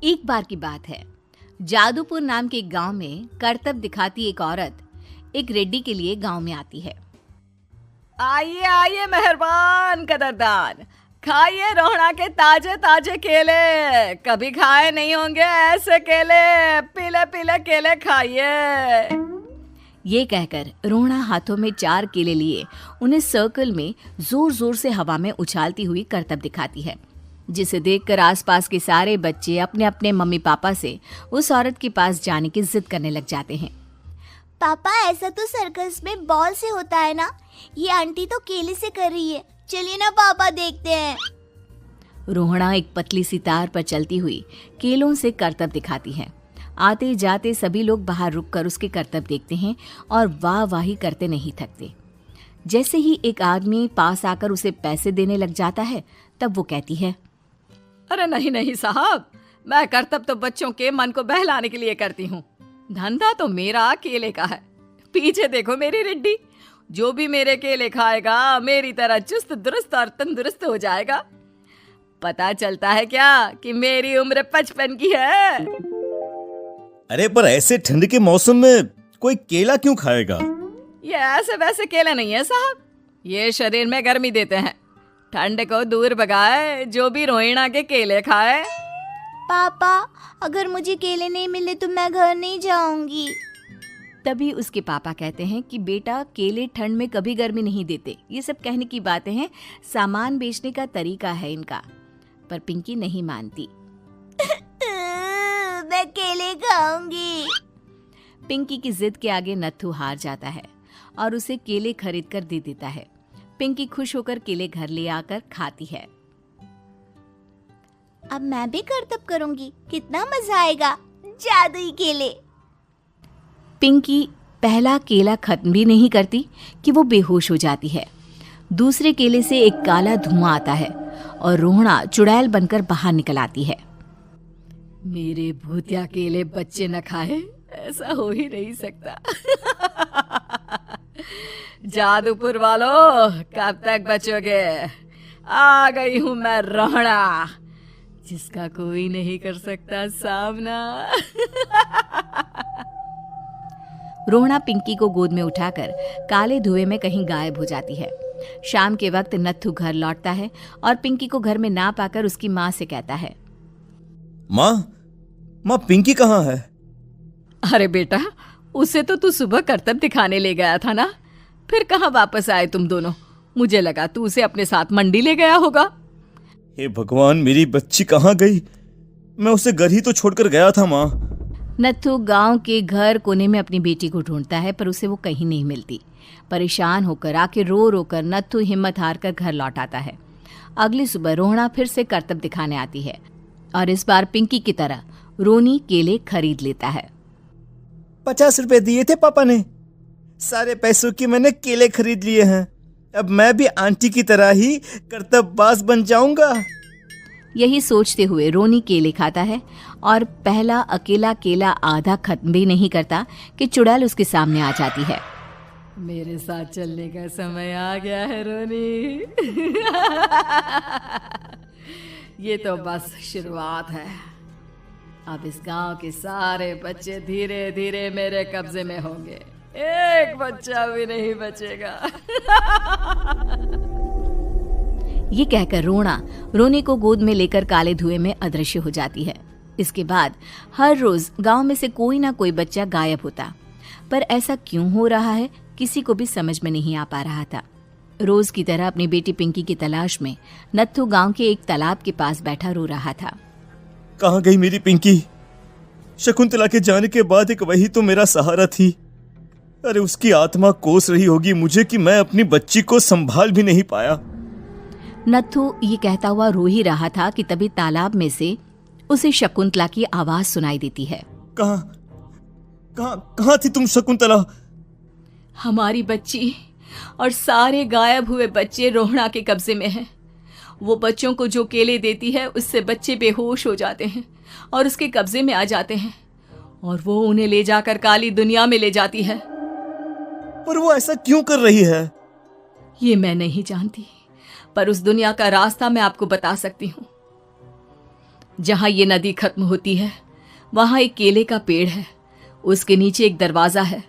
एक बार की बात है। जादूपुर नाम के एक गांव में करतब दिखाती एक औरत एक रेड्डी के लिए गांव में आती है। आइए आइए मेहरबान कदरदान, खाइए रोहड़ा के ताजे ताजे केले। कभी खाए नहीं होंगे ऐसे केले। पीले पीले केले खाइए। ये कहकर रोहना हाथों में 4 केले लिए उन्हें सर्कल में जोर जोर से हवा में उछालती हुई करतब दिखाती है, जिसे देखकर आसपास के सारे बच्चे अपने अपने मम्मी पापा से उस औरत के पास जाने की जिद करने लग जाते हैं। पापा, ऐसा तो सर्कस में बॉल से होता है ना, ये आंटी तो केले से कर रही है। चलिए ना पापा, देखते हैं। रोहना एक पतली सी तार पर चलती हुई केलों से करतब दिखाती है। आते जाते सभी लोग बाहर रुककर उसके करतब देखते हैं और वाह वाही करते नहीं थकते। जैसे ही एक आदमी पास आकर उसे पैसे देने लग जाता है, तब वो कहती है, अरे नहीं नहीं साहब, मैं करतब तो बच्चों के मन को बहलाने के लिए करती हूँ। धंधा तो मेरा केले का है। पीछे देखो मेरी रिड्डी, जो भी मेरे केले खाएगा मेरी तरह चुस्त दुरुस्त और तंदुरुस्त हो जाएगा। पता चलता है क्या कि मेरी उम्र 55 की है। अरे पर ऐसे ठंड के मौसम में कोई केला क्यों खाएगा? ये ऐसे वैसे केले नहीं है साहब, ये शरीर में गर्मी देते हैं। ठंड को दूर भगाए जो भी रोहिणा के केले खाए। पापा, अगर मुझे केले नहीं मिले तो मैं घर नहीं जाऊंगी। तभी उसके पापा कहते हैं कि बेटा, केले ठंड में कभी गर्मी नहीं देते। ये सब कहने की बातें हैं, सामान बेचने का तरीका है इनका। पर पिंकी नहीं मानती। मैं केले खाऊंगी। पिंकी की जिद के आगे नत्थू हार जाता है और उसे केले खरीद कर दे देता है। पिंकी खुश होकर केले घर ले आकर खाती है। अब मैं भी करतब करूंगी, कितना मजा आएगा। जादुई केले। पिंकी पहला केला खत्म भी नहीं करती कि वो बेहोश हो जाती है। दूसरे केले से एक काला धुआं आता है और रोहना चुड़ैल बनकर बाहर निकल आती है। मेरे भूतिया केले बच्चे न खाए, ऐसा हो ही नहीं सकता। जादूपुर वालों, कब तक बचोगे? आ गई हूं मैं रोहड़ा, जिसका कोई नहीं कर सकता सामना। रोहना पिंकी को गोद में उठाकर काले धुएं में कहीं गायब हो जाती है। शाम के वक्त नत्थू घर लौटता है और पिंकी को घर में ना पाकर उसकी माँ से कहता है, माँ पिंकी कहाँ है? अरे बेटा, उसे तो तू सुबह करतब दिखाने ले गया था ना, फिर कहाँ वापस आए तुम दोनों? मुझे लगा तू उसे अपने साथ मंडी ले गया होगा। हे भगवान, मेरी बच्ची कहाँ गई? मैं उसे घर ही तो छोड़कर गया था माँ। नत्थू गांव के घर कोने में अपनी बेटी को ढूंढता है, पर उसे वो कहीं नहीं मिलती। परेशान होकर आखिर रो रो कर नत्थू हिम्मत हार कर घर लौट आता है। अगली सुबह रोहना फिर से करतब दिखाने आती है और इस बार पिंकी की तरह रोनी केले खरीद लेता है। 50 रुपए दिए थे पापा ने, सारे पैसों की मैंने केले खरीद लिए हैं। अब मैं भी आंटी की तरह ही करतबबाज बन जाऊंगा। यही सोचते हुए रोनी केले खाता है और पहला अकेला केला आधा खत्म भी नहीं करता कि चुड़ैल उसके सामने आ जाती है। मेरे साथ चलने का समय आ गया है रोनी। ये तो बस शुरुआत है। अब इस गांव के सारे बच्चे धीरे धीरे मेरे कब्जे में होंगे, एक बच्चा भी नहीं बचेगा। ये कहकर रोनी को गोद में लेकर काले धुएं में अदृश्य हो जाती है। इसके बाद हर रोज गांव में से कोई ना कोई बच्चा गायब होता, पर ऐसा क्यों हो रहा है किसी को भी समझ में नहीं आ पा रहा था। रोज की तरह अपनी बेटी पिंकी की तलाश में नत्थू गांव के एक तालाब के पास बैठा रो रहा था। कहाँ गई मेरी पिंकी? शकुंतला के जाने के बाद एक वही तो मेरा सहारा थी। अरे उसकी आत्मा कोस रही होगी मुझे कि मैं अपनी बच्ची को संभाल भी नहीं पाया। नत्थू ये कहता हुआ रो ही रहा था कि तभी तालाब में से उसे शकुंतला की आवाज सुनाई देती है। कहाँ थी तुम शकुंतला? हमारी बच्ची और सारे गायब हुए बच्चे रोहड़ा के कब्जे में हैं। वो बच्चों को जो केले देती है उससे बच्चे बेहोश हो जाते हैं और उसके कब्जे में आ जाते हैं और वो उन्हें ले जाकर काली दुनिया में ले जाती है। पर वो ऐसा क्यों कर रही है? ये मैं नहीं जानती, पर उस दुनिया का रास्ता मैं आपको बता सकती हूँ। जहाँ ये नदी खत्म होती है वहाँ एक केले का पेड़ है, उसके नीचे एक दरवाज़ा है,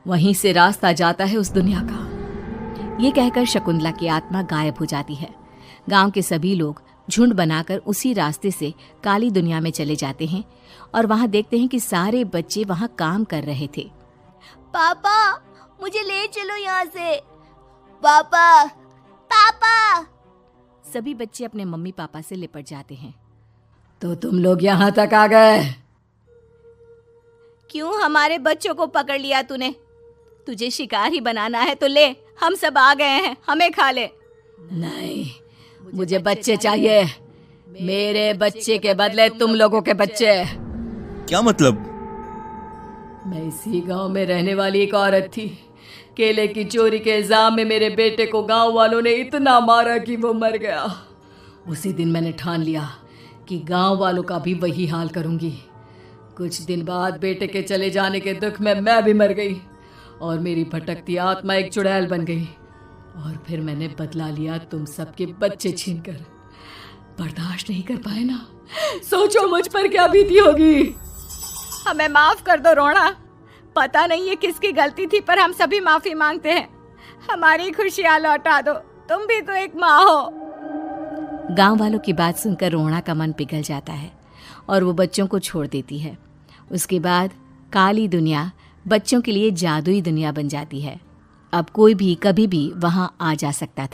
वहीं से रास्ता जाता है उस दुनिया का। ये कहकर शकुंतला की आत्मा गायब हो जाती है। गांव के सभी लोग झुंड बनाकर उसी रास्ते से काली दुनिया में चले जाते हैं और वहां देखते हैं कि सारे बच्चे वहां काम कर रहे थे। पापा मुझे ले चलो यहाँ से। पापा पापा। सभी बच्चे अपने मम्मी पापा से लिपट जाते हैं। तो तुम लोग यहाँ तक आ गए? क्यों हमारे बच्चों को पकड़ लिया तूने? तुझे शिकार ही बनाना है तो ले, हम सब आ गए हैं, हमें खा ले। नहीं, मुझे बच्चे चाहिए। मेरे बच्चे के बदले तुम लोगों के बच्चे। क्या मतलब? मैं इसी गांव में रहने वाली एक औरत थी। केले की चोरी के इल्जाम में मेरे बेटे को गांव वालों ने इतना मारा कि वो मर गया। उसी दिन मैंने ठान लिया कि गांव वालों का भी वही हाल करूंगी। कुछ दिन बाद बेटे के चले जाने के दुख में मैं भी मर गई और मेरी भटकती आत्मा एक चुड़ैल बन गई। और फिर मैंने बदला लिया तुम सबके बच्चे छीनकर। बर्दाश्त नहीं कर पाए ना? सोचो मुझ पर क्या बीती होगी। हमें माफ कर दो रोना। पता नहीं ये किसकी गलती थी, पर हम सभी माफी मांगते हैं। हमारी खुशियां लौटा दो, तुम भी तो एक माँ हो। गांव वालों की बात सुनकर रोना का मन पिघल जाता है और वो बच्चों को छोड़ देती है। उसके बाद काली दुनिया बच्चों के लिए जादुई दुनिया बन जाती है। अब कोई भी कभी भी वहां आ जा सकता था।